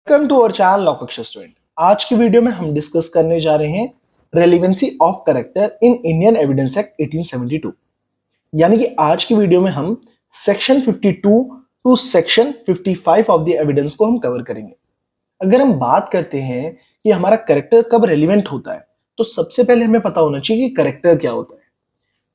Welcome to our channel law Kaksha student. आज की वीडियो में हम डिस्कस करने जा रहे हैं relevancy of character in Indian evidence act 1872। यानी कि आज की वीडियो में हम section 52 to section 55 of the evidence को हम कवर करेंगे। अगर हम बात करते हैं कि हमारा कैरेक्टर कब रेलिवेंट होता है, तो सबसे पहले हमें पता होना चाहिए कि कैरेक्टर क्या होता है।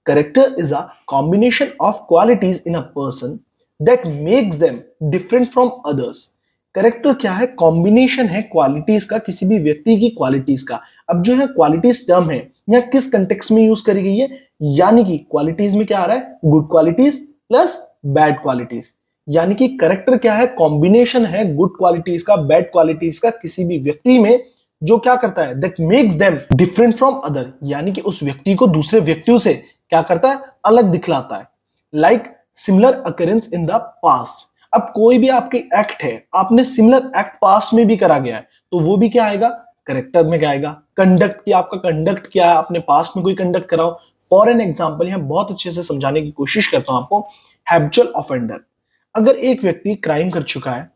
Character is a combination of qualities in a person that makes them different from others. Character क्या है? कॉम्बिनेशन है क्वालिटीज का, किसी भी व्यक्ति की क्वालिटीज का। अब जो है क्वालिटीज टर्म है या किस कंटेक्स्ट में यूज करी गई है, यानी कि क्वालिटीज में क्या आ रहा है? Good qualities plus bad qualities. यानी कि कैरेक्टर क्या है? कॉम्बिनेशन है गुड क्वालिटीज का, बैड क्वालिटीज का किसी भी व्यक्ति में, जो क्या करता है? That makes them different from other, यानी कि उस व्यक्ति को दूसरे व्यक्तियों से क्या करता है? अलग दिखलाता है। Like similar occurrence in the past. अब कोई भी आपके एक्ट है, आपने सिमिलर एक्ट पास्ट में भी करा गया है, तो वो भी क्या आएगा? कैरेक्टर में क्या आएगा? कंडक्ट की, आपका कंडक्ट क्या है, आपने पास्ट में कोई कंडक्ट कराओ। फॉर एन एग्जांपल यहां बहुत अच्छे से समझाने की कोशिश करता हूं आपको। हैबिचुअल ऑफेंडर, अगर एक व्यक्ति क्राइम कर चुका है,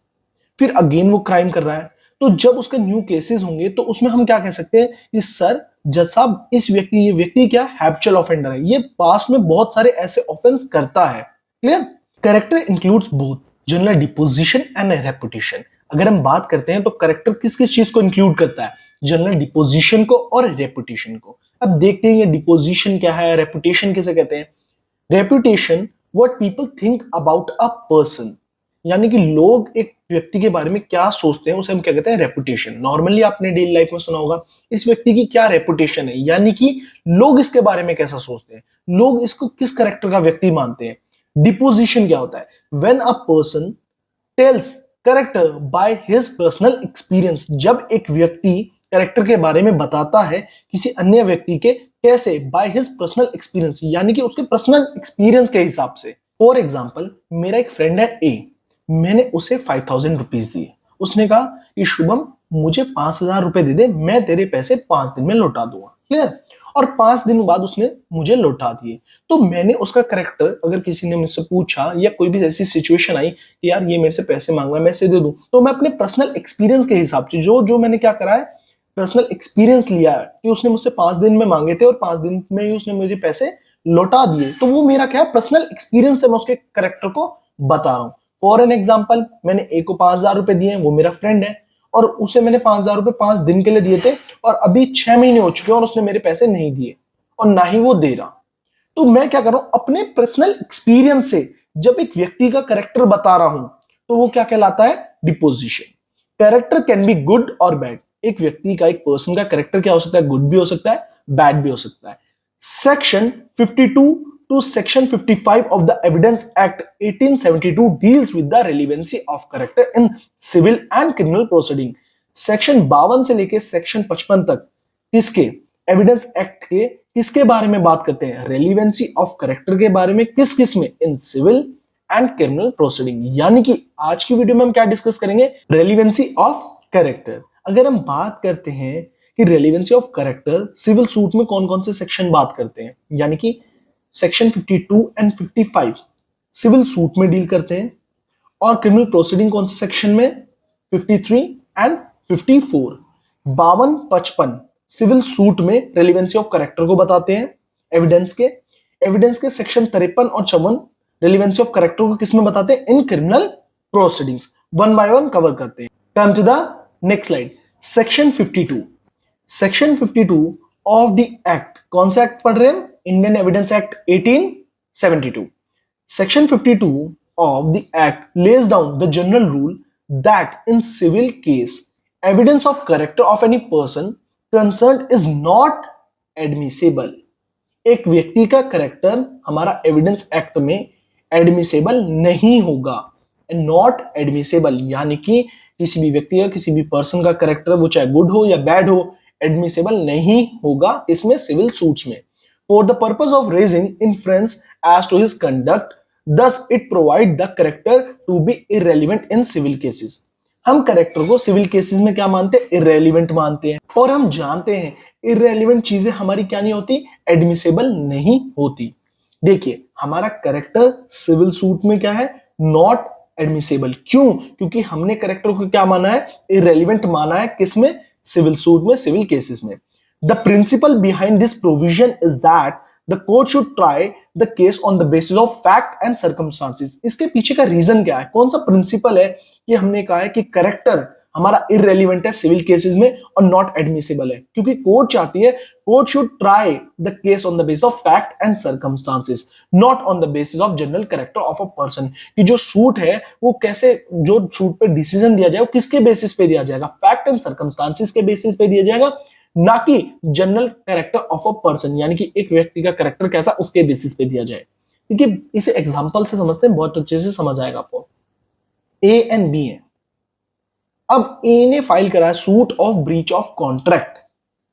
फिर अगेन वो क्राइम कर रहा है, तो जब उसके न्यू केसेस होंगे तो उसमें हम क्या कह सकते हैं कि सर जज साहब, ये व्यक्ति क्या हैबिचुअल ऑफेंडर है, ये पास्ट में बहुत सारे ऐसे ऑफेंस करता है। Clear? Character includes both general deposition and reputation. अगर हम बात करते हैं तो कैरेक्टर किस किस चीज को इंक्लूड करता है? जनरल डिपोजिशन को और रेपुटेशन को। अब देखते हैं ये डिपोजिशन क्या है, रेपुटेशन किसे कहते हैं। Reputation what people think about a person, यानी कि लोग एक व्यक्ति के बारे में क्या सोचते हैं, उसे हम क्या कहते हैं? रेपुटेशन। नॉर्मली आपने डेली लाइफ में सुना होगा इस व्यक्ति की क्या रेपुटेशन है, यानी कि लोग इसके बारे में कैसा सोचते हैं, लोग इसको किस कैरेक्टर का व्यक्ति मानते हैं। डिपोजिशन क्या होता है? When a person tales character by his personal experience, जब एक व्यक्ति कैरेक्टर के बारे में बताता है किसी अन्य व्यक्ति के, कैसे? बाय हिज पर्सनल एक्सपीरियंस, यानी कि उसके पर्सनल एक्सपीरियंस के हिसाब से। फॉर एग्जाम्पल, मेरा एक फ्रेंड है ए, मैंने उसे 5000 रुपीज दिए। उसने कहा कि शुभम मुझे 5000 रुपए दे दे, मैं तेरे पैसे 5 दिन में लौटा दूंगा। क्लियर? और 5 दिन बाद उसने मुझे लौटा दिए। तो मैंने उसका कैरेक्टर, अगर किसी ने मुझसे पूछा या कोई भी ऐसी सिचुएशन आई कि यार ये मेरे से पैसे मांग रहा है, मैं इसे दे दूं, तो मैं अपने पर्सनल एक्सपीरियंस के हिसाब से, जो जो मैंने क्या करा है, पर्सनल एक्सपीरियंस लिया है कि उसने मुझसे 5 दिन में मांगे थे और 5 दिन में ही उसने मुझे पैसे लौटा दिए, तो वो मेरा क्या है? पर्सनल एक्सपीरियंस है, मैं उसके कैरेक्टर को बता रहा हूं। फॉर एन एग्जाम्पल, मैंने ए को 5000 रुपए दिए, वो मेरा फ्रेंड है और उसे मैंने 5000 रुपए 5 दिन के लिए दिए थे, और अभी 6 महीने हो चुके हैं और उसने मेरे पैसे नहीं दिए और ना ही वो दे रहा। तो मैं क्या कर रहा हूं? अपने पर्सनल एक्सपीरियंस से जब एक व्यक्ति का कैरेक्टर बता रहा हूं, तो वो क्या कहलाता है? Deposition. Character can be good और बैड। एक व्यक्ति का, एक पर्सन का कैरेक्टर क्या हो सकता है? गुड भी हो सकता है, बैड भी हो सकता है। Section 52 to section 55 of the Evidence Act 1872 deals with the relevancy of character in civil and criminal proceeding। Section 52 से लेके सेक्शन 55 तक किसके? एविडेंस एक्ट के किसके बारे में बात करते हैं? रेलिवेंसी ऑफ कैरेक्टर के बारे में। किस किस में? In civil and criminal proceeding. यानी कि आज की वीडियो में हम क्या डिस्कस करेंगे? Relevancy of character. अगर हम बात करते हैं कि relevancy of character civil suit में कौन कौन से सेक्शन बात करते हैं, यानी कि सेक्शन 52 एंड 55 सिविल सूट में डील करते हैं, और क्रिमिनल प्रोसीडिंग कौन से सेक्शन में? 53 एंड 54। 52-55 सिविल सूट में रेलिवेंसी ऑफ कैरेक्टर को बताते हैं एविडेंस के। एविडेंस के सेक्शन 53 और 54 रेलिवेंसी ऑफ कैरेक्टर को किसमें बताते हैं? In criminal proceedings. One by one cover करते हैं। Turn to the next slide. Section 52। Section 52 of the act, कौन सा एक्ट पढ़ रहे हैं? Indian evidence act 1872। Section 52 of the Act lays down the general rule that in civil case, evidence of character of any person concerned is not admissible। एक व्यक्ति का character हमारा evidence act में एडमिसेबल नहीं होगा। नॉट एडमिसेबल, यानी कि किसी भी व्यक्ति का, किसी भी पर्सन का कैरेक्टर, वो चाहे गुड हो या बैड हो, एडमिसेबल नहीं होगा इसमें सिविल सूट्स में। For the purpose of raising inference as to his conduct, thus it provide the character to be irrelevant in civil cases। हम कैरेक्टर को सिविल केसेस में क्या मानते हैं? इररेलेवेंट मानते हैं। और हम जानते हैं इररेलेवेंट चीजें हमारी क्या नहीं होती? एडमिसेबल नहीं होती। देखिए हमारा कैरेक्टर सिविल सूट में क्या है? Not admissible. क्यों? क्योंकि हमने करेक्टर को क्या माना है? इररेलेवेंट माना है। किसमें? सिविल सूट में, सिविल केसेस में। The principle behind this provision is that the court should try the case on the basis of fact and circumstances. इसके पीछे का रीजन क्या है? कौन सा प्रिंसिपल है कि हमने कहा है कि करेक्टर हमारा इररेलेवेंट है सिविल केसेस में और नॉट एडमिसेबल है? क्योंकि कोर्ट चाहती है, court should try the case on the basis of fact and circumstances, not on the basis of general character of a person. कि जो सूट है वो कैसे, जो सूट पे डिसीजन दिया जाए वो किसके बेसिस पे दिया जाएगा? फैक्ट एंड सर्कमस्टांसेस के बेसिस पे दिया जाएगा, ना कि general character of a person, यानी कि एक व्यक्ति का कैरेक्टर कैसा उसके बेसिस पे दिया जाए। देखिए इसे एग्जांपल से समझते हैं, बहुत अच्छे से समझ आएगा आपको। ए एंड बी है। अब ए ने फाइल करा suit of breach of contract,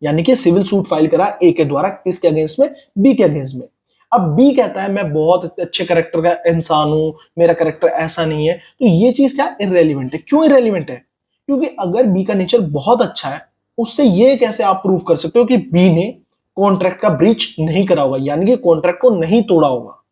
यानी कि सिविल सूट फाइल करा ए के द्वारा, किसके अगेंस्ट में? बी के अगेंस्ट में। अब बी कहता है मैं बहुत अच्छे कैरेक्टर का इंसान हूं, मेरा कैरेक्टर ऐसा नहीं है। तो ये चीज क्या? इररेलेवेंट है। क्यों इररेलेवेंट है? क्योंकि अगर बी का नेचर बहुत अच्छा है, उससे ये कैसे आप प्रूव कर सकते हो कि बी ने कॉन्ट्रैक्ट का ब्रीच नहीं करा होगा, यानी कि कॉन्ट्रैक्ट को नहीं तोड़ा होगा?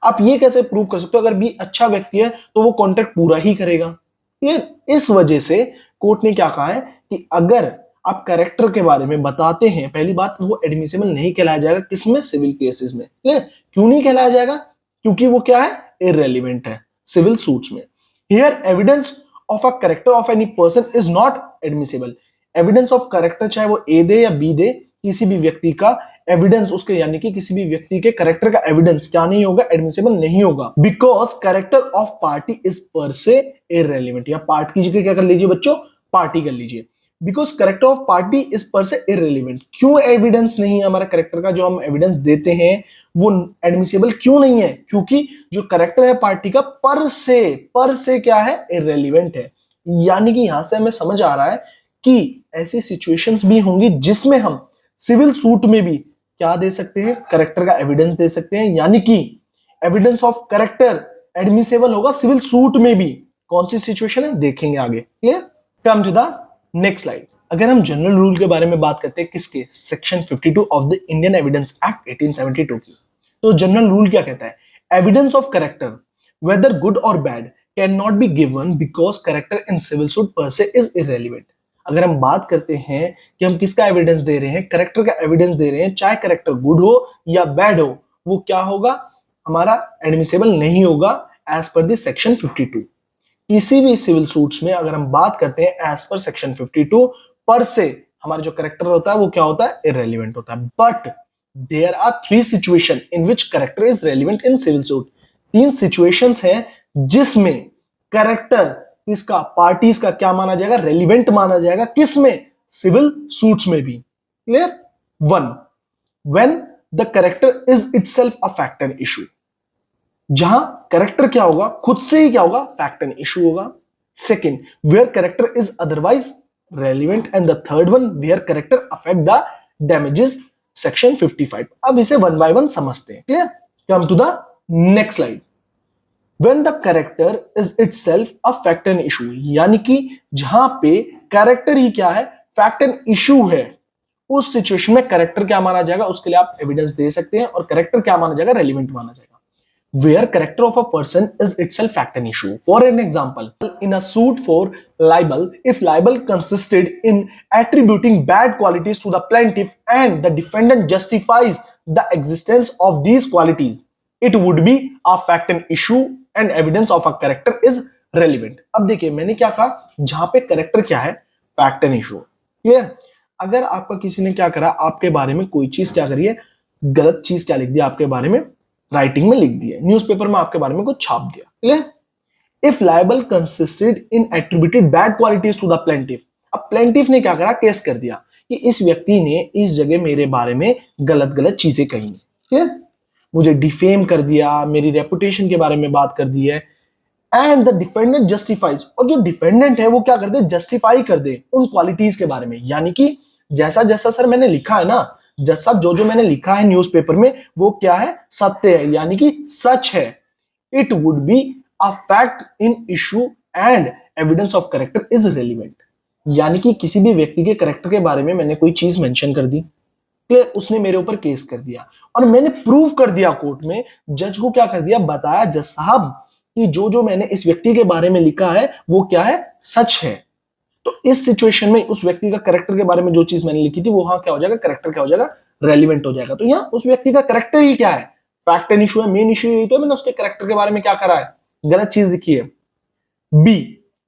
आप ये कैसे प्रूव कर सकते हो? अगर बी अच्छा व्यक्ति है तो वो कॉन्ट्रैक्ट पूरा ही करेगा। ये इस वजह से कोर्ट ने क्या कहा है कि अगर आप कैरेक्टर के बारे में बताते हैं, पहली बात वो एडमिसिबल नहीं कहलाया जाएगा। किसमें? सिविल केसेस में। क्यों नहीं कहलाया जाएगा? क्योंकि वो क्या है? इररेलेवेंट है सिविल सूट्स में। Here evidence of a character of any person is not admissible. Evidence of character चाहे वो ए दे या बी दे, किसी भी व्यक्ति का एविडेंस उसके, यानी कि किसी भी व्यक्ति के कैरेक्टर का एविडेंस क्या नहीं होगा? एडमिसिबल नहीं होगा। Because character of party is पर से इररेलेवेंट। या पार्ट की जगह क्या कर लीजिए बच्चों? पार्टी कर लीजिए। Because character of party is पर से इररेलेवेंट। क्यों एविडेंस नहीं है हमारा कैरेक्टर का? जो हम एविडेंस देते हैं वो एडमिसिबल क्यों नहीं है? क्योंकि जो कैरेक्टर है पार्टी का पर से क्या है? इररेलेवेंट है। यानी कि यहां से हमें समझ आ रहा है कि ऐसी सिचुएशंस भी होंगी जिसमें हम सिविल सूट में भी क्या दे सकते हैं? कैरेक्टर का एविडेंस दे सकते हैं, यानी कि एविडेंस ऑफ कैरेक्टर एडमिसेबल होगा सिविल सूट में भी। कौन सी सिचुएशन है देखेंगे आगे। Clear? Come to the next slide. अगर हम जनरल रूल के बारे में बात करते हैं, किसके? Section 52 of the Indian evidence act 1872 की। तो जनरल रूल क्या कहता है? Evidence of character whether good और bad can not be given because character in civil suit per se is irrelevant. अगर हम बात करते हैं कि हम किसका एविडेंस दे रहे हैं? कैरेक्टर का एविडेंस दे रहे हैं, चाहे कैरेक्टर गुड हो या बैड हो, वो क्या होगा? हमारा एडमिसेबल नहीं होगा एज पर द सेक्शन 52। किसी भी सिविल सूट्स में अगर हम बात करते हैं एज पर सेक्शन 52 पर से, हमारा जो कैरेक्टर होता है वो क्या होता है? इररेलेवेंट होता है। But there are 3 situation in which character is relevant in civil suit. 3 situations हैं जिसमें कैरेक्टर इसका, पार्टीज का क्या माना जाएगा? रेलिवेंट माना जाएगा। किसमें? सिविल सूट्स में भी। Clear? 1, when the character is itself a fact and issue. जहां कैरेक्टर क्या होगा? खुद से ही क्या होगा? फैक्ट एंड इशू होगा। Second, where character is otherwise relevant. And the third one, where character affect the damages, section 55। अब इसे 1 by 1 समझते हैं। Clear? Come to the next slide. When the character is itself a fact and issue, यानी कि जहां पे character ही क्या है? फैक्ट एंड इशू है, उस सिचुएशन में कैरेक्टर क्या माना जाएगा? उसके लिए आप एविडेंस दे सकते हैं। और कैरेक्टर क्या माना जाएगा? रेलिवेंट माना जाएगा। Where character of a person is itself fact and issue. For an example, in a suit for libel, if libel consisted in attributing bad qualities to the plaintiff and the defendant justifies the existence of these qualities, it would be a fact and issue and evidence of a character is relevant. अब देखिए मैंने क्या कहा? जहां पे character क्या है? Fact and issue. Clear? अगर आपका किसी ने क्या करा, आपके बारे में कोई चीज क्या करी है, गलत चीज क्या लिख दिया आपके बारे में, राइटिंग में लिख दिया, न्यूज़पेपर में आपके बारे में कुछ छाप दिया। Clear? If libel consisted in attributed bad qualities to the plaintiff. अब प्लेंटिफ ने क्या करा? केस कर दिया कि इस व्यक्ति ने इस जगह मेरे बारे में गलत गलत चीजें कही। क्लियर? मुझे डिफेम कर दिया, मेरी रेपुटेशन के बारे में बात कर दी है। एंड द डिफेंडेंट जस्टिफाइज, और जो डिफेंडेंट है वो क्या कर दे? जस्टिफाई कर दे उन क्वालिटीज के बारे में। यानी कि जैसा जैसा सर मैंने लिखा है ना, जैसा जो जो मैंने लिखा है न्यूज़पेपर में वो क्या है? सत्य है, यानी कि सच है। It would be a fact in issue and evidence of character is relevant. यानी कि किसी भी व्यक्ति के कैरेक्टर के बारे में मैंने कोई चीज मेंशन कर दी, क्लियर? उसने मेरे ऊपर केस कर दिया और मैंने प्रूव कर दिया कोर्ट में। जज को क्या कर दिया? बताया जज साहब कि जो जो मैंने इस व्यक्ति के बारे में लिखा है वो क्या है, सच है। तो इस सिचुएशन में उस व्यक्ति का कैरेक्टर के बारे में जो चीज मैंने लिखी थी वो क्या हो जाएगा, कैरेक्टर क्या हो जाएगा, रेलिवेंट हो जाएगा। तो यहाँ उस व्यक्ति का कैरेक्टर ही क्या है, फैक्ट एंड इशू है, मेन इशू यही तो है, मैंने उसके कैरेक्टर के बारे में क्या करा है, गलत चीज लिखी है। B,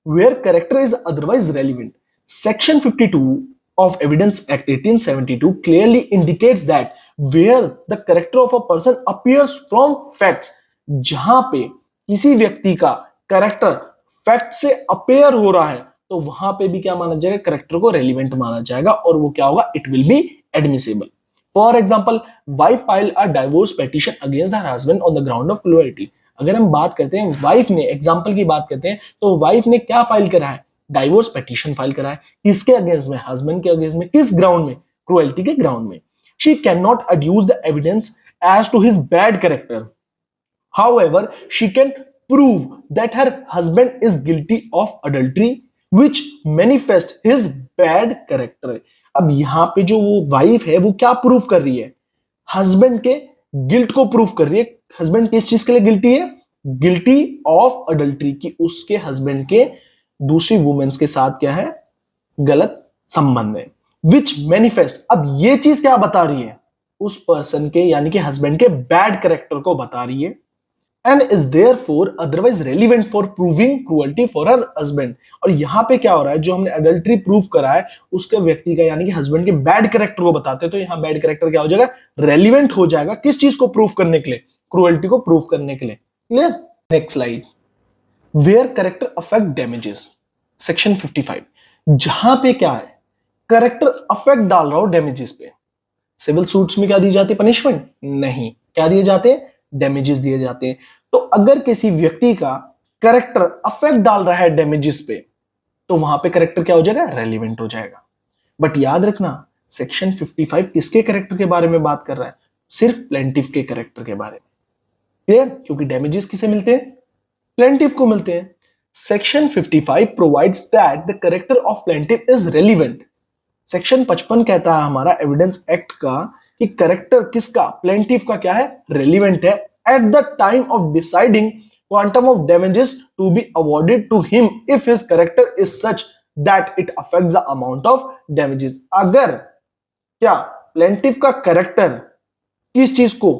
where character is otherwise relevant, section 52 of Evidence Act 1872 clearly indicates that where the character of a person appears from facts, जहां पे किसी व्यक्ति का कैरेक्टर फैक्ट से अपेयर हो रहा है तो वहां पे भी क्या माना जाएगा, कैरेक्टर को रेलिवेंट माना जाएगा और वो क्या होगा, it will be admissible. For example, wife file a divorce petition against her husband on the ground of cruelty. अगर हम बात करते हैं वाइफ ने, एग्जाम्पल की बात करते हैं तो वाइफ ने क्या फाइल करा है, डाइवोर्स पेटिशन फाइल करा है। किसके अगेंस्ट में, हस्बैंड के अगेंस्ट में। किस ग्राउंड में, क्रुएल्टी के ग्राउंड में। She can not adduce the evidence as to his bad character, however she can prove that her husband is guilty of adultery which manifest his bad character। अब यहां पे जो वो वाइफ है वो क्या प्रूफ कर रही है, हस्बैंड के गिल्ट को प्रूफ कर रही है। हस्बैंड किस चीज के लिए गिल्टी है, गिल्टी ऑफ अडल्ट्री, कि उसके हस्बैंड के दूसरी वुमेन्स के साथ क्या है, गलत संबंध है। विच मैनिफेस्ट, अब ये चीज क्या बता रही है, उस पर्सन के यानी कि हस्बैंड के बैड कैरेक्टर को बता रही है। And is therefore otherwise relevant for proving cruelty for her husband. और यहां पे क्या हो रहा है, जो हमने अडल्ट्री प्रूफ करा है उसके व्यक्ति का यानी कि हस्बैंड के बैड कैरेक्टर को बताते हैं, तो यहां बैड कैरेक्टर क्या हो जाएगा, रेलिवेंट हो जाएगा। किस चीज को प्रूफ करने के लिए, क्रुएल्टी को प्रूफ करने के लिए। Clear. Next slide, where character affect damages, section 55, जहां पे क्या है, कैरेक्टर अफेक्ट डाल रहा हो डैमेजेस पे। सिविल सूट्स में क्या दी जाती है, पनिशमेंट नहीं, क्या दिए जाते हैं, डैमेजेस दिए जाते हैं। तो अगर किसी व्यक्ति का कैरेक्टर अफेक्ट डाल रहा है डैमेजेस पे तो वहां पे कैरेक्टर क्या हो जाएगा, रेलिवेंट हो जाएगा। बट याद रखना सेक्शन 55 किसके कैरेक्टर के बारे में बात कर रहा है, सिर्फ प्लेंटिफ के कैरेक्टर के बारे में। क्लियर, क्योंकि डैमेजेस किसे मिलते हैं, प्लेंटिफ को मिलते हैं। Section 55 provides that the character of plaintiff is relevant. Section 55 कहता है हमारा एविडेंस एक्ट का कि कैरेक्टर किसका, प्लेंटिफ का क्या है, रेलिवेंट है at the time of deciding quantum of damages to be awarded to him if his character is such that it affects the amount of damages. अगर क्या प्लेंटिफ का कैरेक्टर किस चीज को,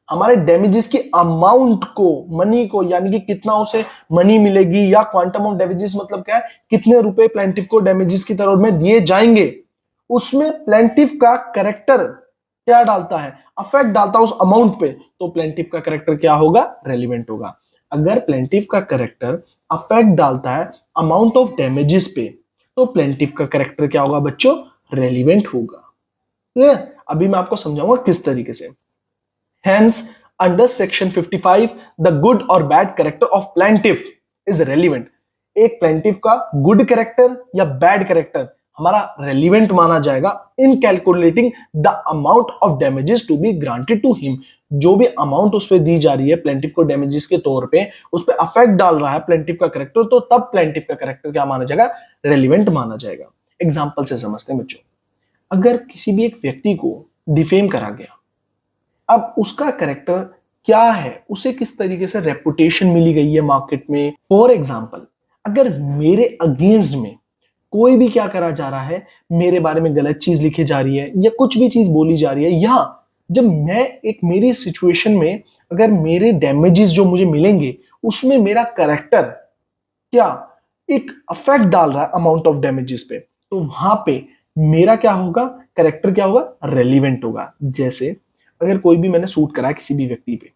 हमारे डैमेजेस की अमाउंट को, मनी को, यानी कि कितना उसे मनी मिलेगी या क्वांटम ऑफ डैमेजेस मतलब क्या है, कितने रुपए प्लेंटिफ को डैमेजेस की तरह में दिए जाएंगे, उसमें प्लेंटिफ का कैरेक्टर क्या डालता है, अफेक्ट डालता है उस अमाउंट पे, तो प्लेंटिफ का कैरेक्टर क्या होगा, रेलिवेंट होगा। अगर प्लेंटिफ का कैरेक्टर अफेक्ट डालता है अमाउंट ऑफ डैमेजेस पे तो प्लेंटिफ का कैरेक्टर क्या होगा बच्चों, रेलिवेंट होगा। क्लियर। अभी मैं आपको समझाऊंगा किस तरीके से। Hence, under section 55, the good or bad character of plaintiff is relevant। एक प्लेंटिफ का गुड कैरेक्टर या बैड कैरेक्टर हमारा रेलिवेंट माना जाएगा in calculating the amount of damages to be granted to him. जो भी अमाउंट उस पर दी जा रही है प्लेंटिफ को डैमेजेस के तौर पे, उस पर अफेक्ट डाल रहा है प्लेंटिफ का कैरेक्टर, तो तब प्लेंटिफ का कैरेक्टर क्या माना जाएगा, रेलिवेंट माना जाएगा। एग्जाम्पल से समझते हैं बच्चों। अगर किसी भी एक व्यक्ति को डिफेम करा गया, अब उसका कैरेक्टर क्या है, उसे किस तरीके से रेपुटेशन मिली गई है मार्केट में। फॉर एग्जाम्पल, अगर मेरे अगेंस्ट में कोई भी क्या करा जा रहा है, मेरे बारे में गलत चीज लिखी जा रही है या कुछ भी चीज बोली जा रही है, या जब मैं एक मेरी सिचुएशन में अगर मेरे डैमेजेस जो मुझे मिलेंगे उसमें मेरा कैरेक्टर क्या एक अफेक्ट डाल रहा है अमाउंट ऑफ डैमेजेस पे, तो वहां पे मेरा क्या होगा, कैरेक्टर क्या होगा, रेलिवेंट होगा। जैसे अगर कोई भी मैंने सूट करा किसी भी व्यक्ति पे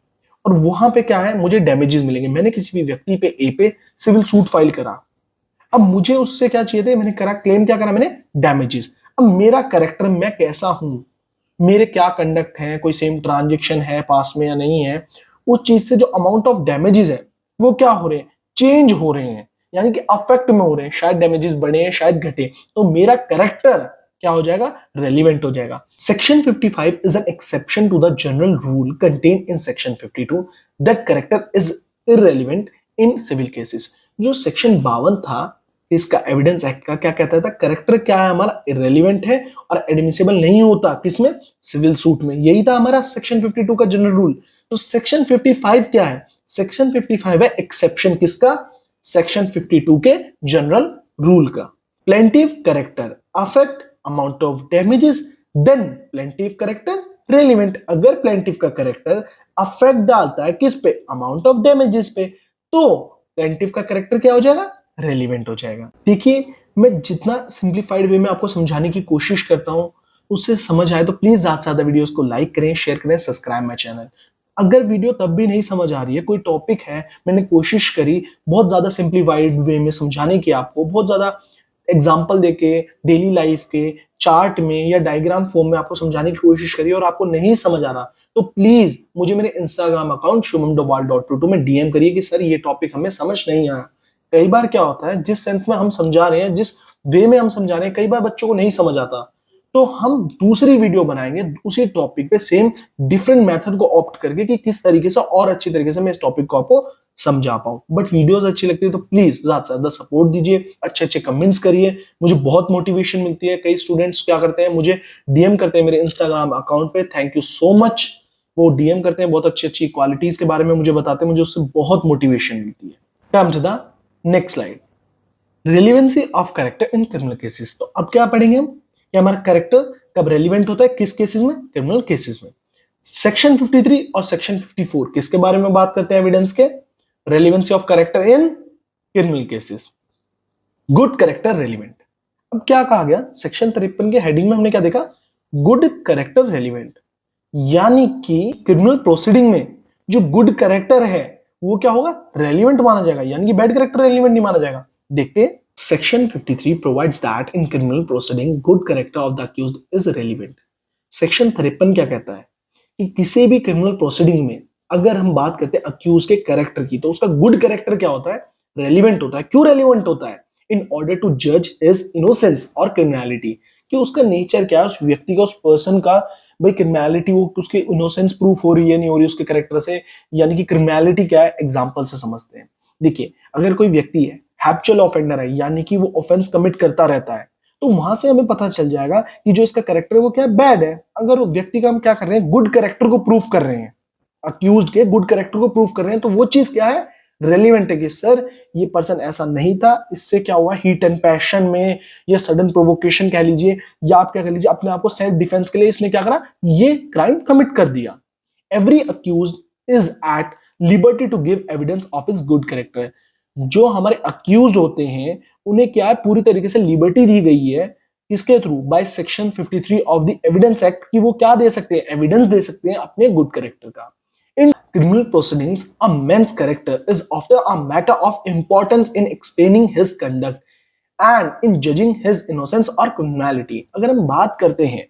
और वहां पे क्या है, मुझे डैमेजेस मिलेंगे, मैंने किसी भी व्यक्ति पे ए पे सिविल सूट फाइल करा, अब मुझे उससे क्या चाहिए थे, मैंने करा क्लेम, क्या करा मैंने, डैमेजेस। अब मेरा कैरेक्टर, मैं कैसा हूं, मेरे क्या कंडक्ट है, कोई सेम ट्रांजेक्शन है पास में या नहीं है, उस चीज से जो अमाउंट ऑफ डैमेजेस है वो क्या हो रहे हैं, चेंज हो रहे हैं, यानी कि अफेक्ट में हो रहे हैं, शायद डैमेजेस बढ़े हैं शायद घटे, तो मेरा कैरेक्टर क्या हो जाएगा, रेलिवेंट हो जाएगा। Section 55 is an exception to the general rule contain in section 52 that character is irrelevant in civil cases. जो सेक्शन 52 था इसका एविडेंस एक्ट का, क्या कहता था, कैरेक्टर क्या है हमारा, इररेलेवेंट है और एडमिसिबल नहीं होता, किसमें, सिविल सूट में। यही था हमारा सेक्शन 52 का जनरल रूल। तो सेक्शन 55 क्या है, सेक्शन 55 है एक्सेप्शन किसका? सेक्शन 52 के जनरल रूल का। Plaintiff character affect amount of damages, then plaintiff character relevant. अगर प्लेंटिव का करेक्टर अफेक्ट डालता है किस पे? अमाउंट ऑफ डैमेजेस पे, तो प्लेंटिव का करेक्टर क्या हो जाएगा? रेलिवेंट हो जाएगा। देखिए, मैं जितना सिंप्लीफाइड वे में आपको समझाने की कोशिश करता हूं, उससे समझ आए तो प्लीज ज्यादा से ज्यादा वीडियोस को लाइक करें, शेयर करें, सब्सक्राइब माय चैनल। अगर वीडियो तब भी नहीं समझ आ रही है, कोई टॉपिक है, मैंने कोशिश करी बहुत ज्यादा सिंप्लीफाइड वे में समझाने की, आपको बहुत ज्यादा एग्जाम्पल देके डेली लाइफ के चार्ट में या डायग्राम फॉर्म में आपको समझाने की कोशिश करी और आपको नहीं समझ आ रहा, तो प्लीज मुझे मेरे इंस्टाग्राम अकाउंट shubhamdobal.22 में डीएम करिए कि सर ये टॉपिक हमें समझ नहीं आया। कई बार क्या होता है, जिस सेंस में हम समझा रहे हैं, जिस वे में हम समझा रहे हैं, कई बार बच्चों को नहीं समझ आता, तो हम दूसरी वीडियो बनाएंगे उसी टॉपिक पे सेम डिफरेंट मेथड को ऑप्ट करके कि किस तरीके से और अच्छी तरीके से मैं इस टॉपिक को आपको समझा पाऊं। बट वीडियोस अच्छी लगती है तो प्लीज ज्यादा से ज्यादा सपोर्ट दीजिए, अच्छे अच्छे कमेंट्स करिए, मुझे बहुत मोटिवेशन मिलती है। कई स्टूडेंट्स क्या करते हैं, मुझे डीएम करते हैं मेरे इंस्टाग्राम अकाउंट पे, थैंक यू सो मच। वो डीएम करते हैं, बहुत अच्छी अच्छी क्वालिटीज के बारे में मुझे बताते हैं, मुझे उससे बहुत मोटिवेशन मिलती है। Come to the next slide, relevancy of character in criminal cases. तो अब क्या पढ़ेंगे हम कि हमारा कैरेक्टर कब रेलिवेंट होता है, किस केसेस में? क्रिमिनल केसेस में। सेक्शन 53 और सेक्शन 54 किसके बारे में बात करते हैं? एविडेंस के। Relevancy of character in criminal cases, good character relevant. अब क्या कहा गया, सेक्शन 53 के हेडिंग में हमने क्या देखा? गुड कैरेक्टर रेलिवेंट, यानी कि क्रिमिनल प्रोसीडिंग में जो गुड कैरेक्टर है वो क्या होगा? रेलिवेंट माना जाएगा, यानी कि बैड कैरेक्टर रेलिवेंट नहीं माना जाएगा। देखते हैं, section 53 provides that in criminal proceeding good character of the accused is relevant. Section 53 क्या कहता है कि किसी भी क्रिमिनल प्रोसीडिंग में अगर हम बात करते हैं अक्यूज के कैरेक्टर की, तो उसका गुड कैरेक्टर क्या होता है? रेलिवेंट होता है। क्यों रेलिवेंट होता है? इन ऑर्डर टू जज हिज इनोसेंस और क्रिमिनलिटी, कि उसका नेचर क्या है, उस व्यक्ति का, उस पर्सन का, भाई क्रिमिनलिटी, वो उसके इनोसेंस प्रूफ हो रही है नहीं हो रही उसके कैरेक्टर से, यानी कि क्रिमिनलिटी क्या है, एग्जांपल से समझते हैं। देखिए, अगर कोई व्यक्ति है हैप्चुअल ऑफेंडर है, यानी कि वो ऑफेंस कमिट करता रहता है, तो वहां से हमें पता चल जाएगा कि जो इसका कैरेक्टर है वो क्या है? बैड है। अगर वो व्यक्ति का हम क्या कर रहे हैं? गुड कैरेक्टर को प्रूफ कर रहे हैं, अक्यूज्ड के गुड कैरेक्टर को प्रूफ कर रहे हैं, तो वो चीज क्या है? रेलिवेंट है कि सर ये पर्सन ऐसा नहीं था, इससे क्या हुआ, हीट एंड पैशन में या सडन प्रोवोकेशन कह लीजिए, या आप क्या कह लीजिए, अपने आप को सेल्फ डिफेंस के लिए इसने क्या करा, ये क्राइम कमिट कर दिया। Every accused is at liberty to give evidence of his good character. जो हमारे अक्यूज्ड होते हैं उन्हें क्या है? पूरी तरीके से लिबर्टी दी गई है, किसके through? By section 53 of the evidence act, कि वो क्या दे सकते हैं? एविडेंस दे सकते हैं अपने गुड कैरेक्टर का। In criminal proceedings, a man's character is often a matter of importance in explaining his conduct and in judging his innocence or criminality। अगर हम बात करते हैं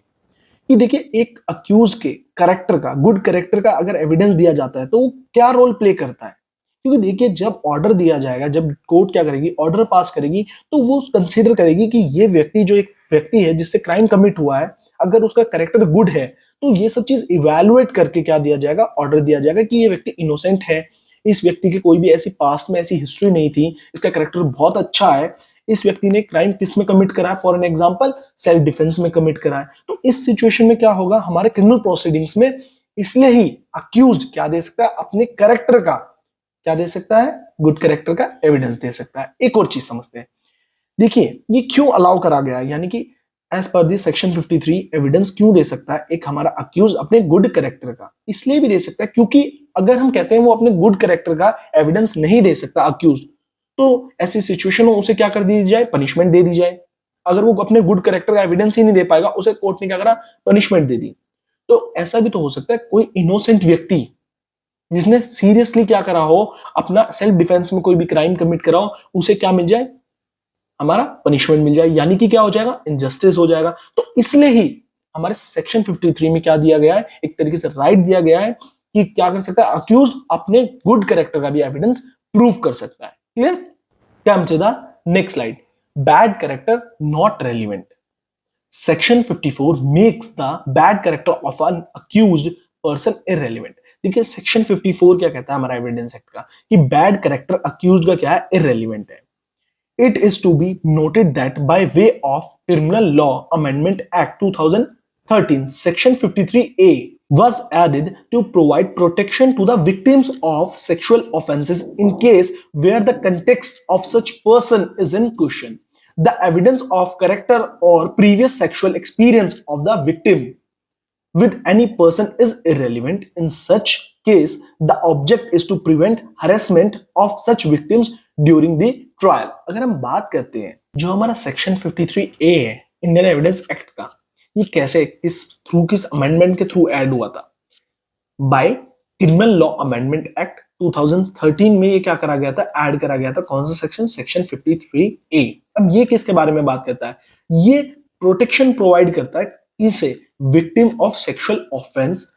कि देखिए, एक अक्यूज के कैरेक्टर का, गुड कैरेक्टर का अगर एविडेंस दिया जाता है तो वो क्या रोल प्ले करता है? क्योंकि देखिए, जब ऑर्डर दिया जाएगा, जब कोर्ट क्या करेगी, ऑर्डर पास करेगी, तो वो कंसीडर करेगी कि ये व्यक्ति, जो एक व्यक्ति है जिससे क्राइम कमिट हुआ है, अगर उसका कैरेक्टर गुड है, तो ये सब चीज इवैल्यूएट करके क्या दिया जाएगा? ऑर्डर दिया जाएगा कि ये व्यक्ति इनोसेंट है, इस व्यक्ति की कोई भी ऐसी पास्ट में ऐसी हिस्ट्री नहीं थी, इसका कैरेक्टर बहुत अच्छा है, इस व्यक्ति ने क्राइम किस में कमिट करा है? For an example, self defence में कमिट करा है। तो इस सिचुएशन में क्या होगा हमारे क्रिमिनल प्रोसीडिंग्स में? इसलिए ही अक्यूज्ड क्या दे सकता है? अपने कैरेक्टर का क्या दे सकता है? गुड कैरेक्टर का एविडेंस दे सकता है। एक और चीज समझते हैं, देखिए ये क्यों अलाउ करा गया है, यानी कि as per the section 53 evidence क्यों दे सकता है एक हमारा अक्यूज अपने गुड कैरेक्टर का? इसलिए भी दे सकता है क्योंकि अगर हम कहते हैं वो अपने गुड कैरेक्टर का एविडेंस नहीं दे सकता अक्यूज, तो ऐसी सिचुएशन में उसे क्या कर दी जाए? पनिशमेंट दे दी जाए। अगर वो अपने गुड कैरेक्टर का एविडेंस ही नहीं दे पाएगा, उसे कोर्ट ने क्या करा? पनिशमेंट दे दी। तो ऐसा भी तो हो सकता है कोई इनोसेंट व्यक्ति जिसने सीरियसली क्या करा हो, अपना सेल्फ डिफेंस में कोई भी क्राइम कमिट करा हो, उसे क्या मिल जाए? हमारा पनिशमेंट मिल जाए, यानी कि क्या हो जाएगा? इनजस्टिस हो जाएगा। तो इसलिए ही हमारे सेक्शन 53 में क्या दिया गया है? एक तरीके से राइट दिया गया है कि क्या कर सकता है अक्यूज? अपने गुड कैरेक्टर का भी एविडेंस प्रूव कर सकता है। Clear? Come to the next slide, bad character not relevant. Section 54 makes the bad character of an accused person irrelevant. देखिए, सेक्शन 54 क्या कहता है हमारा एविडेंस एक्ट का, कि बैड कैरेक्टर अक्यूज्ड का क्या है? इररेलेवेंट है। It is to be noted that by way of Criminal Law Amendment Act 2013, Section 53A was added to provide protection to the victims of sexual offenses in case where the context of such person is in question. The evidence of character or previous sexual experience of the victim with any person is irrelevant. In such case, the object is to prevent harassment of such victims during the trial. अगर हम बात करते हैं जो हमारा section 53A है Indian evidence act का, ये कैसे किस अमेंडमेंट के थ्रू ऐड हुआ था? By criminal law amendment act 2013 में ये क्या करा गया था? ऐड करा गया था। कौन सा सेक्शन? Section 53A। अब ये किसके बारे में बात करता है? ये प्रोटेक्शन प्रोवाइड करता है किसे? Victim of sexual offence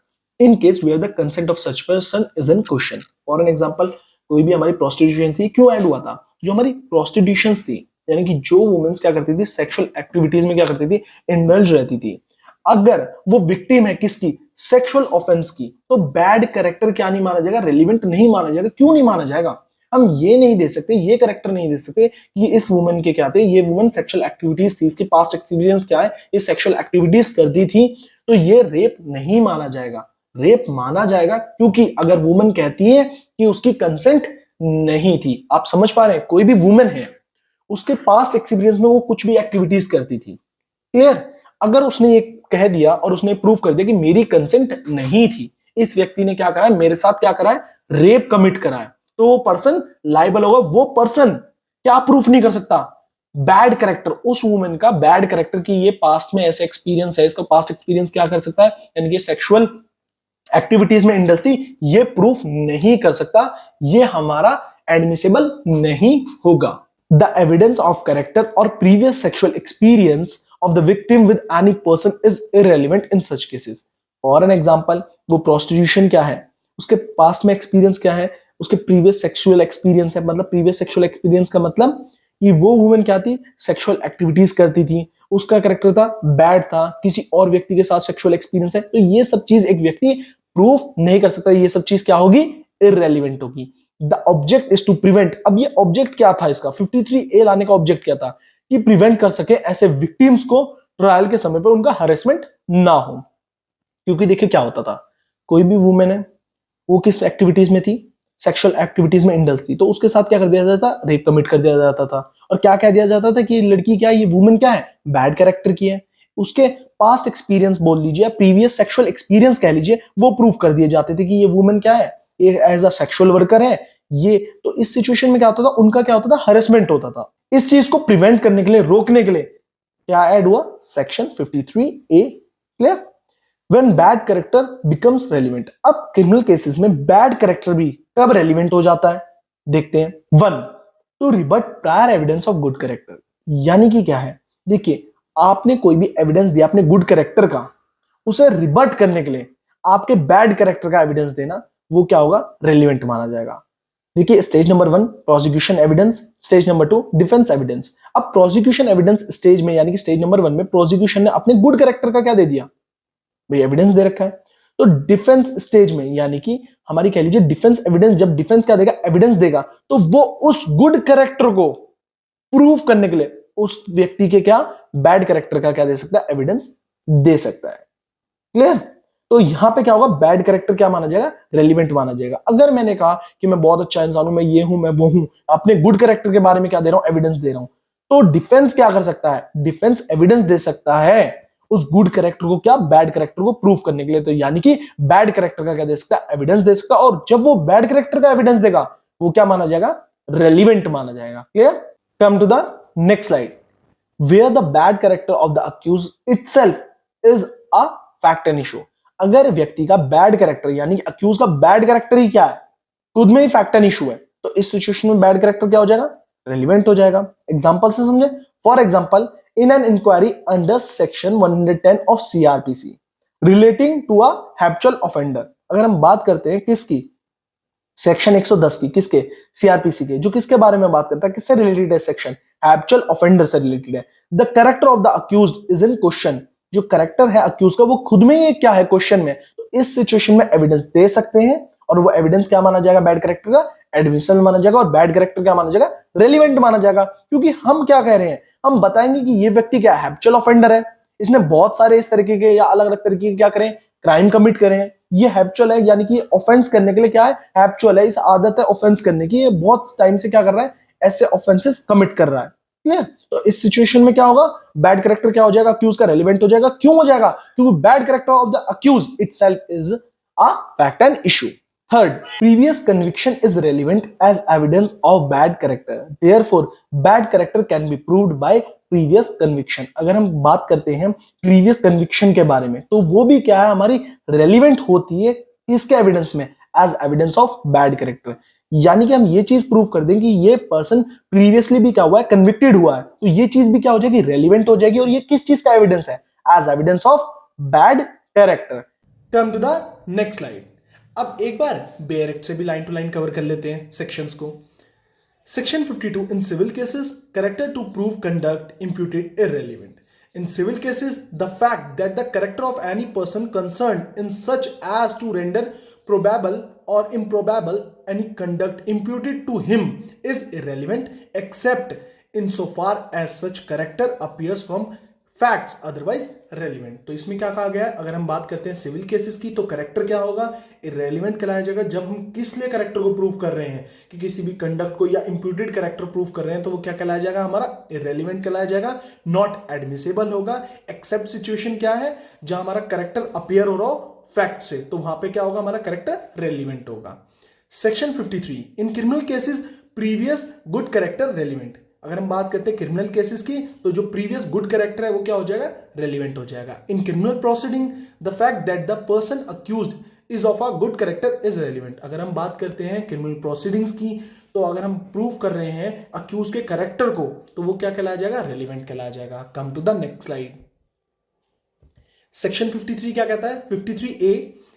in case where the consent of such person is in question. For an example, कोई भी हमारी प्रोस्टिट्यूशन थी, क्यों ऐड हुआ था? जो हमारी प्रोस्टिट्यूशंस थी, यानी कि जो वुमेन्स क्या करती थी, सेक्सुअल एक्टिविटीज में क्या करती थी, इंडल्ज रहती थी, अगर वो विक्टिम है किसकी? सेक्सुअल ऑफेंस की, तो बैड कैरेक्टर क्या नहीं माना जाएगा? रेलिवेंट नहीं माना जाएगा। क्यों नहीं माना जाएगा? हम ये नहीं दे सकते, ये कैरेक्टर नहीं दे सकते कि इस वुमेन के क्या थे, ये वुमेन सेक्सुअल एक्टिविटीज थी, इसके पास्ट एक्सपीरियंस क्या है, ये सेक्सुअल एक्टिविटीज करती थी, तो ये रेप नहीं माना जाएगा। रेप माना जाएगा क्योंकि अगर वुमेन कहती है कि उसकी कंसेंट नहीं थी। आप समझ पा रहे हैं? कोई भी वुमेन है, उसके पास्ट एक्सपीरियंस में वो कुछ भी एक्टिविटीज करती थी, क्लियर? अगर उसने ये कह दिया और उसने प्रूव कर दिया कि मेरी कंसेंट नहीं थी, इस व्यक्ति ने क्या करा है, मेरे साथ क्या करा है, रेप कमिट करा है, तो वो पर्सन लाइबल होगा। वो पर्सन क्या प्रूफ नहीं कर सकता? बैड कैरेक्टर, उस वुमेन का बैड कैरेक्टर की ये पास्ट में ऐसे एक्सपीरियंस है, इसका पास्ट एक्सपीरियंस क्या कर सकता है, यानी कि सेक्सुअल एक्टिविटीज में इंडल्ज थी, ये प्रूफ नहीं कर सकता, ये हमारा एडमिसिबल नहीं होगा। The evidence of character or previous sexual experience of the victim with any person is irrelevant in such cases. For an example, वो prostitution क्या है, उसके past में experience क्या है, उसके previous sexual experience है, मतलब previous sexual experience का मतलब कि वो woman क्या थी, sexual activities करती थी, उसका character था bad था, किसी और व्यक्ति के साथ sexual experience है, तो ये सब चीज एक व्यक्ति proof नहीं कर सकता, ये सब चीज क्या होगी, irrelevant होगी। The object is to prevent. अब ये ऑब्जेक्ट क्या था इसका, 53A लाने का ऑब्जेक्ट क्या था? कि प्रिवेंट कर सके ऐसे विक्टिम्स को ट्रायल के समय पर उनका हरेसमेंट ना हो। क्योंकि देखिए क्या होता था, कोई भी वुमेन है, वो किस एक्टिविटीज में थी, सेक्सुअल एक्टिविटीज में इंडल्ज थी, तो उसके साथ क्या कर दिया जाता था, रेप कमिट कर दिया जाता था। और क्या कह दिया जाता था कि ये लड़की क्या है, ये वुमेन क्या है, बैड कैरेक्टर की है। उसके पास्ट एक्सपीरियंस बोल लीजिए, प्रीवियस सेक्सुअल एक्सपीरियंस कह लीजिए, वो प्रूफ कर दिए जाते थे कि ये वुमेन क्या है, ये एज अ सेक्सुअल वर्कर है ये। तो इस सिचुएशन में क्या होता था, उनका क्या होता था, हरेसमेंट होता था। इस चीज को प्रिवेंट करने के लिए, रोकने के लिए क्या ऐड हुआ, section 53A। Clear? When bad character becomes relevant. अब क्रिमिनल केसेस में बैड कैरेक्टर भी कब रेलिवेंट हो जाता है, देखते हैं। 1, to rebut prior evidence of good character. यानी कि क्या है, देखिए आपने कोई भी एविडेंस दिया अपने गुड कैरेक्टर का, उसे रिबट करने के लिए आपके बैड कैरेक्टर का एविडेंस देना, वो क्या होगा, रेलिवेंट माना जाएगा। देखिए stage number 1 prosecution evidence, stage number 2 defence evidence. अब प्रोसिक्यूशन एविडेंस स्टेज में, यानी कि स्टेज नंबर 1 में प्रोसिक्यूशन ने अपने गुड कैरेक्टर का क्या दे दिया, भाई एविडेंस दे रखा है। तो डिफेंस स्टेज में, यानी कि हमारी कह लीजिए डिफेंस एविडेंस, जब डिफेंस क्या देगा, एविडेंस देगा, तो वो उस गुड कैरेक्टर को प्रूव करने के लिए उस व्यक्ति के क्या, बैड कैरेक्टर का क्या दे सकता है, एविडेंस दे सकता है। क्लियर? तो यहां पे क्या होगा, बैड कैरेक्टर क्या माना जाएगा, रेलिवेंट माना जाएगा। अगर मैंने कहा कि मैं बहुत अच्छा इंसान हूं, मैं ये हूं, मैं वो हूं, अपने गुड कैरेक्टर के बारे में क्या दे रहा हूं, एविडेंस दे रहा हूं, तो डिफेंस क्या कर सकता है, डिफेंस एविडेंस दे सकता है उस गुड कैरेक्टर को क्या, बैड कैरेक्टर को प्रूव करने के लिए। तो यानी कि बैड कैरेक्टर का क्या दे सकता है, एविडेंस दे सकता है। और जब वो बैड कैरेक्टर का एविडेंस देगा, वो क्या माना जाएगा, रेलिवेंट माना जाएगा। Clear? Come to the next slide. Where the bad character of the accused itself is a fact and issue. अगर व्यक्ति का बैड कैरेक्टर, यानी अक्यूज का बैड कैरेक्टर ही क्या है, खुद में ही फैक्ट एंड इशू है, तो इस सिचुएशन में बैड कैरेक्टर क्या हो जाएगा, रेलिवेंट हो जाएगा। एग्जांपल से समझे। For example, in an inquiry under section 110 of CRPC relating to a habitual offender. अगर हम बात करते हैं किसकी, सेक्शन 110 की, किसके, CRPC के, जो किसके बारे में बात करता है, किससे रिलेटेड है, सेक्शन हैबिचुअल ऑफेंडर से रिलेटेड है। The character of the accused is in question. जो कैरेक्टर है अक्यूज का, वो खुद में ही क्या है, क्वेश्चन में। तो इस सिचुएशन में एविडेंस दे सकते हैं, और वो एविडेंस क्या माना जाएगा, बैड कैरेक्टर का एडमिशन माना जाएगा, और बैड कैरेक्टर क्या माना जाएगा, रेलिवेंट माना जाएगा। क्योंकि हम क्या कह रहे हैं, हम बताएंगे कि ये व्यक्ति क्या हैबिचुअल ऑफेंडर है, इसने बहुत सारे इस तरीके के या अलग अलग तरीके के क्या करें, क्राइम कमिट करें, ये हैबिचुअल है, यानी कि ऑफेंस करने के लिए क्या है, हैबिचुअल है, इस आदत है ऑफेंस करने की, ये बहुत टाइम से क्या कर रहा है, ऐसे ऑफेंसेस कमिट कर रहा है। क्लियर? तो इस सिचुएशन में क्या होगा, बैड कैरेक्टर क्या हो जाएगा, अक्यूज का रेलिवेंट हो जाएगा। क्यों हो जाएगा? क्योंकि bad character of the accuse itself is a fact and issue. Third, previous conviction is relevant as evidence of bad character. Therefore, bad character can be proved by previous conviction. अगर हम बात करते हैं previous conviction के बारे में, तो वो भी क्या है, हमारी relevant होती है इसके evidence में as evidence of bad character. यानी कि हम ये चीज प्रूव कर दें कि ये पर्सन प्रीवियसली भी क्या हुआ है, कन्विक्टेड हुआ है, तो ये चीज भी क्या हो जाएगी, रेलिवेंट हो जाएगी। और ये किस चीज का एविडेंस है? As evidence of bad character. Come to the next slide. अब एक बार बेयर एक्ट से भी लाइन टू लाइन कवर कर लेते हैं सेक्शंस को। Section 52 in civil cases, character to prove conduct imputed irrelevant. In civil cases, the fact that the character of any person concerned in such as to render probable or improbable any conduct imputed to him is irrelevant except insofar as such character appears from facts otherwise relevant. तो इसमें क्या कहा गया है, अगर हम बात करते हैं सिविल केसेस की, तो करेक्टर क्या होगा, इरेलीवेंट कहलाया जाएगा जब हम किस लिए करेक्टर को प्रूव कर रहे हैं, कि किसी भी कंडक्ट को या इंप्यूटेड करेक्टर प्रूव कर रहे हैं, तो वो क्या कहलाया जाएगा, हमारा इरेलीवेंट कहलाया जाएगा, नॉट एडमिसेबल होगा। एक्सेप्ट सिचुएशन क्या है, जहां हमारा करेक्टर अपीयर हो रहा हो फैक्ट से, तो वहां पे क्या होगा, हमारा करेक्टर रेलिवेंट होगा। सेक्शन 53 इन criminal cases previous good character relevant. अगर हम बात करते हैं क्रिमिनल केसेस की, तो जो प्रीवियस गुड कैरेक्टर है वो क्या हो जाएगा, रेलिवेंट हो जाएगा। In criminal proceeding the fact that the person accused is of a good character is relevant. अगर हम बात करते हैं क्रिमिनल प्रोसीडिंग्स की, तो अगर हम प्रूव कर रहे हैं अक्यूज के कैरेक्टर को, तो वो क्या कहलाया जाएगा, रेलिवेंट कहलाया जाएगा। Come to the next slide. Section 53 क्या कहता है, 53A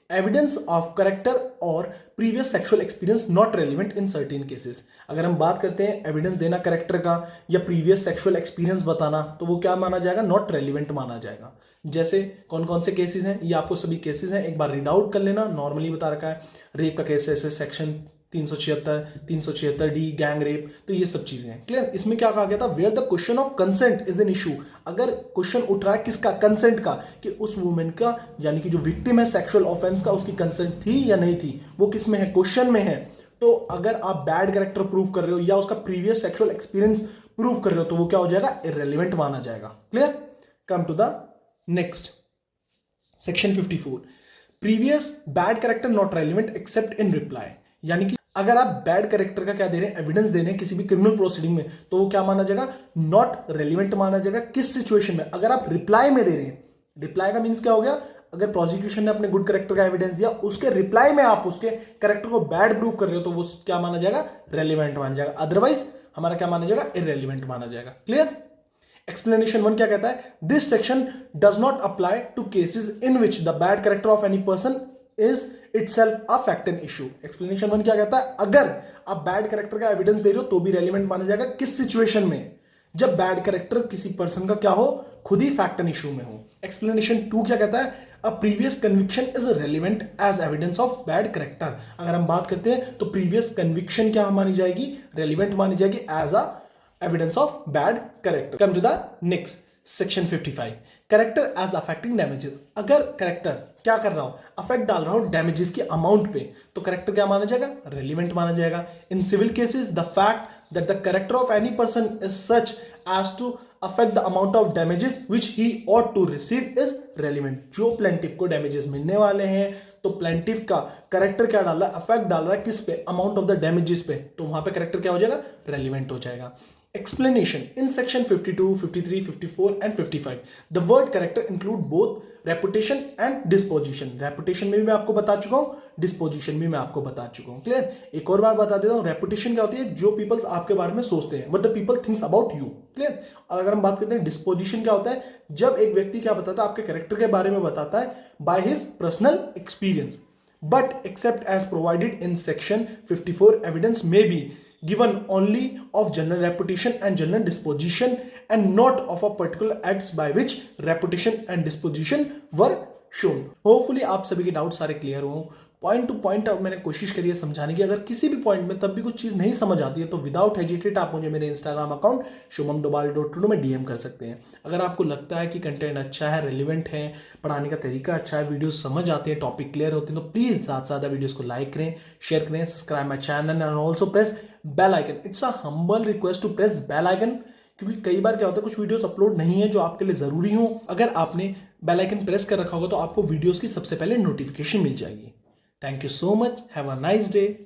एविडेंस ऑफ करेक्टर और previous sexual experience not relevant in certain cases. अगर हम बात करते हैं एविडेंस देना करेक्टर का या प्रीवियस सेक्सुअल एक्सपीरियंस बताना, तो वो क्या माना जाएगा, नॉट रेलिवेंट माना जाएगा। जैसे कौन कौन से केसेस हैं, ये आपको सभी केसेस हैं, एक बार रीड आउट कर लेना। नॉर्मली बता रखा है, रेप का केस है सेक्शन 376 डी, गैंग रेप, तो ये सब चीजें हैं। क्लियर? इसमें क्या कहा गया था, where the question of consent is an issue. अगर क्वेश्चन उठ रहा है किसका, कंसेंट का, कि उस वुमेन का, यानी कि जो विक्टिम है सेक्सुअल ऑफेंस का, उसकी कंसेंट थी या नहीं थी, वो किस में है, क्वेश्चन में है। तो अगर आप बैड कैरेक्टर प्रूव कर रहे हो या उसका प्रीवियस सेक्सुअल एक्सपीरियंस प्रूव कर रहे हो, तो वो क्या हो जाएगा, इररेलेवेंट माना जाएगा। Clear? Come to the next section 54 previous bad character not relevant except in reply. यानी कि अगर आप बैड कैरेक्टर का क्या दे रहे हैं, एविडेंस दे रहे हैं किसी भी क्रिमिनल प्रोसीडिंग में, तो वो क्या माना जाएगा, नॉट रेलिवेंट माना जाएगा। किस सिचुएशन में, अगर आप रिप्लाई में दे रहे हैं। रिप्लाई का मींस क्या हो गया, अगर प्रोसिक्यूशन ने अपने गुड कैरेक्टर का एविडेंस दिया, उसके रिप्लाई में आप उसके कैरेक्टर को बैड प्रूव कर रहे हो, तो वो क्या माना जाएगा, रेलिवेंट माना जाएगा। अदरवाइज हमारा क्या माना जाएगा, इररेलिवेंट माना जाएगा। क्लियर? एक्सप्लेनेशन 1 क्या कहता है, this section does not apply to cases in which the bad character of any person is itself a fact and issue. Explanation 1 क्या कहता है, अगर आप बैड कैरेक्टर का एविडेंस दे रहे हो तो भी रेलिवेंट माना जाएगा। किस सिचुएशन में, जब बैड कैरेक्टर किसी पर्सन का क्या हो, खुद ही फैक्ट एंड इशू में हो। एक्सप्लेनेशन 2 क्या कहता है, a previous conviction is relevant as evidence of bad character. अगर हम बात करते हैं तो प्रीवियस कन्विक्शन क्या मानी जाएगी, रेलिवेंट मानी जाएगी as a evidence of bad character. Come to the next section 55 character as affecting damages. अगर कैरेक्टर क्या कर रहा हो, अफेक्ट डाल रहा हो डैमेजेस की अमाउंट पे, तो कैरेक्टर क्या माना जाएगा, रेलिवेंट माना जाएगा। In civil cases the fact that the character of any person is such as to affect the amount of damages which he ought to receive is relevant. जो plaintiff को damages मिलने वाले हैं, तो प्लेंटिफ का character क्या डाल रहा है, अफेक्ट डाल रहा है किस पे, अमाउंट ऑफ द डैमेजेस पे, तो वहां पे कैरेक्टर क्या हो जाएगा, रेलिवेंट हो जाएगा। Explanation in section 52, 53, 54 and 55 the word character include both reputation and disposition। reputation में भी मैं आपको बता चुका हूँ, disposition भी मैं आपको बता चुका हूँ। क्लियर? एक और बार बता देता हूँ, reputation क्या होती है, जो पीपल्स आपके बारे में सोचते हैं, what the people thinks about you। Clear? और अगर हम बात करते हैं disposition क्या होता है, जब एक व्यक्ति क्या बताता है, आपके कैरेक्टर के बारे में बताता है by his personal experience but except as provided in section 54 evidence may be given only of general reputation and general disposition and not of a particular acts by which reputation and disposition were shown। Hopefully आप सभी के doubt सारे clear हो। Point two point अब मैंने कोशिश करी है समझाने की। अगर किसी भी पॉइंट में तब भी कुछ चीज़ नहीं समझ आती है तो विदाउट हेजिटेट आप मुझे मेरे इंस्टाग्राम अकाउंट shubhamdobal.2 में डीएम कर सकते हैं। अगर आपको लगता है कि कंटेंट अच्छा है, रेलिवेंट है, पढ़ाने का तरीका अच्छा है, वीडियो समझ आते हैं, टॉपिक क्लियर होते हैं, तो प्लीज़ ज़्यादा से ज़्यादा वीडियोस को लाइक करें, शेयर करें, subscribe my channel and also press bell icon. It's a humble request to press bell icon, क्योंकि कई बार क्या होता है कुछ वीडियोस अपलोड नहीं है जो आपके लिए ज़रूरी हो। अगर आपने बेल आइकन प्रेस कर रखा होगा तो आपको वीडियोस की सबसे पहले नोटिफिकेशन मिल जाएगी। Thank you so much, have a nice day.